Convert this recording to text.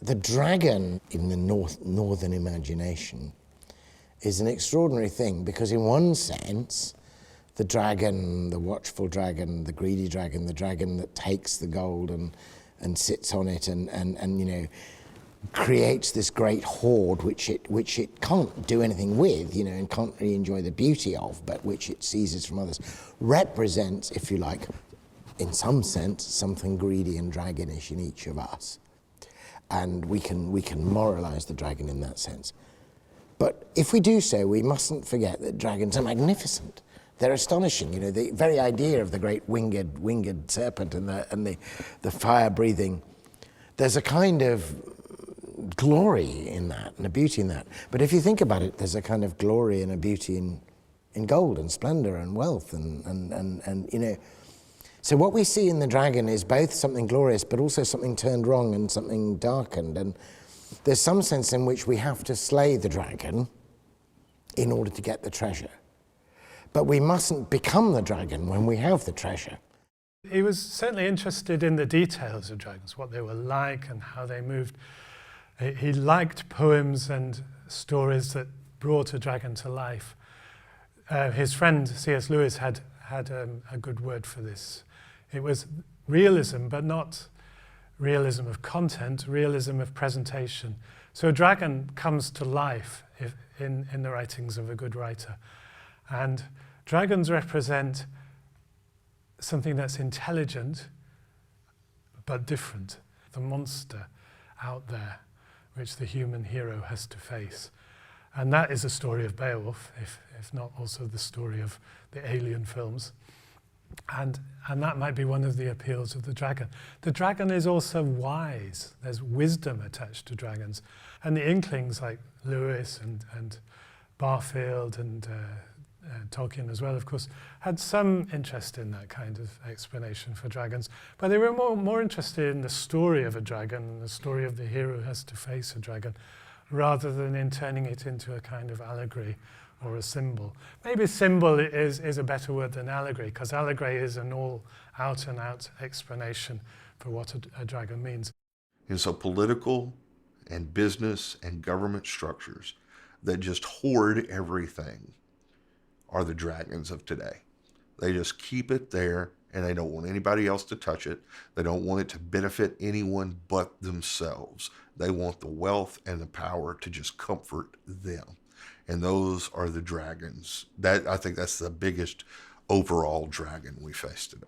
The dragon in the northern imagination is an extraordinary thing because in one sense, the dragon, the watchful dragon, the greedy dragon, the dragon that takes the gold and sits on it and you know, creates this great hoard which it can't do anything with, you know, and can't really enjoy the beauty of, but which it seizes from others, represents, if you like, in some sense, something greedy and dragonish in each of us. And we can moralize the dragon in that sense. But if we do so, we mustn't forget that dragons are magnificent. They're astonishing. You know, the very idea of the great winged serpent and the fire-breathing, there's a kind of glory in that and a beauty in that. But if you think about it, there's a kind of glory and a beauty in gold and splendor and wealth and you know. So what we see in the dragon is both something glorious, but also something turned wrong and something darkened. And there's some sense in which we have to slay the dragon in order to get the treasure. But we mustn't become the dragon when we have the treasure. He was certainly interested in the details of dragons, what they were like and how they moved. He liked poems and stories that brought a dragon to life. His friend C.S. Lewis had a good word for this. It was realism, but not realism of content, realism of presentation. So a dragon comes to life in the writings of a good writer. And dragons represent something that's intelligent, but different. The monster out there, which the human hero has to face. And that is the story of Beowulf, if not also the story of the Alien films. And that might be one of the appeals of the dragon. The dragon is also wise. There's wisdom attached to dragons. And the Inklings like Lewis and Barfield and Tolkien as well, of course, had some interest in that kind of explanation for dragons. But they were more interested in the story of a dragon and the story of the hero who has to face a dragon, rather than in turning it into a kind of allegory or a symbol. Maybe symbol is a better word than allegory, because allegory is an all out and out explanation for what a dragon means. And so political and business and government structures that just hoard everything are the dragons of today. They just keep it there and they don't want anybody else to touch it. They don't want it to benefit anyone but themselves. They want the wealth and the power to just comfort them. And those are the dragons. I think that's the biggest overall dragon we face today.